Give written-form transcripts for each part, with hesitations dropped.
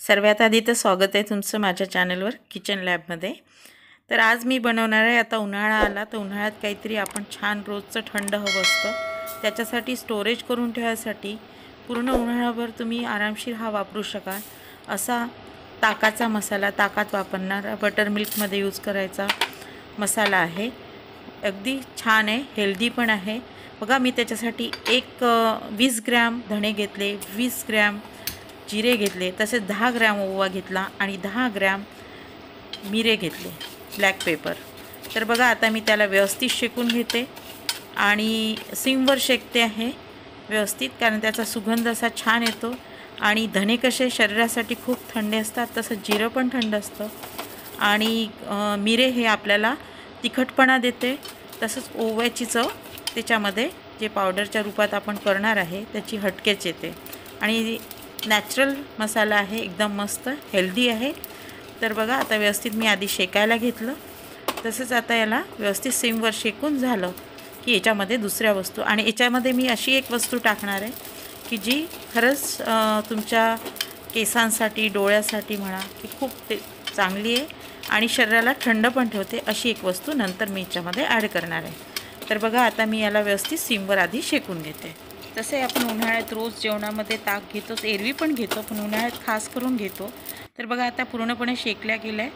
सर्वात आधी तर स्वागत आहे तुमचं माझ्या चॅनलवर किचन लॅबमध्ये। तर आज मी बनवणार आहे, आता उन्हाळा आला तर उन्हाळ्यात काहीतरी आपण छान रोजचं थंड हवं असतं, त्याच्यासाठी स्टोरेज करून ठेवायसाठी पूर्ण उन्हाळाभर तुम्ही आरामशीर हा वापरू शकाल असा ताकाचा मसाला, ताकात वापरणारा बटर मिल्कमध्ये यूज करायचा मसाला आहे। अगदी छान आहे, हेल्दी पण आहे। बघा मी त्याच्यासाठी 20 ग्रॅम धणे घेतले, 20 ग्रॅम जिरे घेतले, तसेच 10 ग्रॅम ओवा घेतला आणि 10 ग्रॅम मिरे घेतले, ब्लॅक पेपर। तर बघा आता मी त्याला व्यवस्थित शेकून घेते आणि सिमवर शेकते आहे व्यवस्थित, कारण त्याचा सुगंध असा छान येतो। आणि धणे कसे शरीरासाठी खूप थंड असतात, तसंच जिरं पण थंड असतं आणि मिरे हे आपल्याला तिखटपणा देते, तसंच ओव्याची चव त्याच्यामध्ये जे पावडरच्या रूपात आपण करणार आहे त्याची हटकेच येते आणि नॅचरल मसाला आहे, एकदम मस्त हेल्दी आहे। तर बघा आता व्यवस्थित मी आधी शेकायला घेतलं, तसंच आता याला व्यवस्थित सिमवर शेकून झालं की याच्यामध्ये दुसऱ्या वस्तू, आणि याच्यामध्ये मी अशी एक वस्तू टाकणार आहे की जी खरंच तुमच्या केसांसाठी, डोळ्यासाठी म्हणा की खूप चांगली आहे आणि शरीराला थंड पण ठेवते, अशी एक वस्तू नंतर मी याच्यामध्ये ॲड करणार आहे। तर बघा आता मी याला व्यवस्थित सिमवर आधी शेकून घेते। तसे आपण उन्हाळ्यात रोज जेवणामध्ये ताक घेतोच, एरवी पण घेतो, पण उन्हाळ्यात खास करून घेतो। तर बघा आता पूर्णपणे शेकल्या गेलं आहे।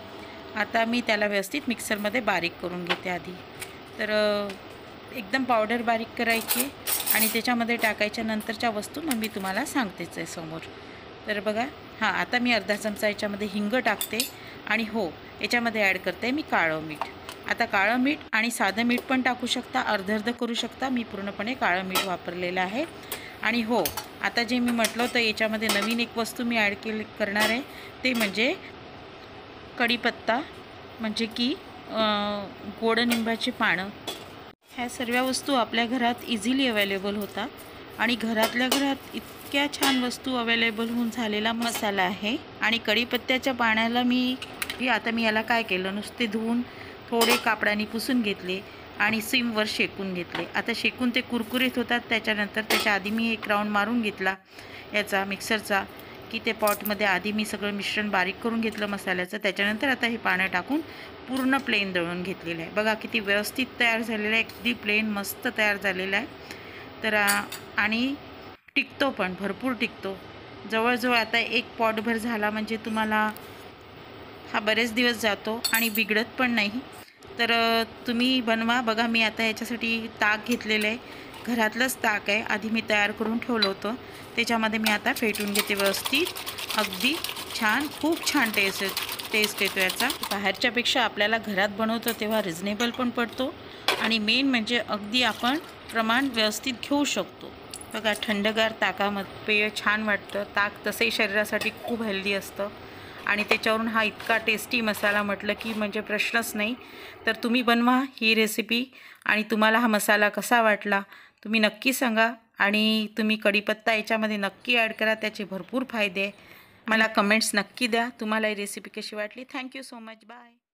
आता मी त्याला व्यवस्थित मिक्सरमध्ये बारीक करून घेते आधी। तर एकदम पावडर बारीक करायची आणि त्याच्यामध्ये टाकायच्या नंतरच्या वस्तू मग मी तुम्हाला सांगतेच आहे समोर। तर बघा हां, आता मी अर्धा चमचा याच्यामध्ये हिंग टाकते आणि हो, याच्यामध्ये ॲड करते मी काळं मीठ। आता काळं मीठ आणि साधं मीठ पण टाकू शकता, अर्धं करू शकता, मी पूर्णपणे काळं मीठ वापरलेलं आहे। आणि हो, आता जे मी म्हटलं होतं याच्यामध्ये नवीन एक वस्तू मी ॲड करणार आहे, ते म्हणजे कढीपत्ता, म्हणजे की गोड निंबाची पानं। ह्या सर्व वस्तू आपल्या घरात इझिली अवेलेबल होतात आणि घरातल्या घरात इतक्या छान वस्तू अवेलेबल होऊन झालेला मसाला आहे। आणि कढीपत्त्याच्या पाण्याला मी याला काय केलं, नुसते धुवून थोडे कापडाने पुसून घेतले आणि सिमवर शेकून घेतले। आता शेकून ते कुरकुरीत होतात, त्याच्यानंतर त्याच्या आधी मी एक राऊंड मारून घेतला याचा मिक्सरचा, की ते पॉटमध्ये आधी मी सगळं मिश्रण बारीक करून घेतलं मसाल्याचं, त्याच्यानंतर आता हे पाणी टाकून पूर्ण प्लेन दळून घेतलेलं आहे। बघा किती व्यवस्थित तयार झालेलं आहे, अगदी प्लेन मस्त तयार झालेलं आहे। तर आणि टिकतो पण, भरपूर टिकतो, जवळजवळ आता एक पॉटभर झाला म्हणजे तुम्हाला हा बरेच दिवस जातो आणि बिघडत पण नाही। तर तुम्ही बनवा। बघा मी आता याच्यासाठी ताक घेतलेलं आहे, घरातलंच ताक आहे, आधी मी तयार करून ठेवलं होतं, त्याच्यामध्ये मी आता फेटून घेते व्यवस्थित। अगदी छान, खूप छान टेस्ट येतो याचा। बाहेरच्यापेक्षा आपल्याला घरात बनवतो तेव्हा रिजनेबल पण पडतो आणि मेन म्हणजे अगदी आपण प्रमाण व्यवस्थित घेऊ शकतो। बघा थंडगार ताकामध्ये पेय छान वाटतं। ताक तसंही शरीरासाठी खूप हेल्दी असतं आणि त्याच्यावरून हा इतका टेस्टी मसाला म्हटलं की म्हणजे प्रश्नच नाही। तर तुम्ही बनवा ही रेसिपी आणि तुम्हाला हा मसाला कसा वाटला तुम्ही नक्की सांगा आणि तुम्ही कढीपत्ता याच्यामध्ये नक्की ॲड करा, त्याचे भरपूर फायदे। मला कमेंट्स नक्की द्या तुम्हाला ही रेसिपी कशी वाटली। Thank you so much, bye.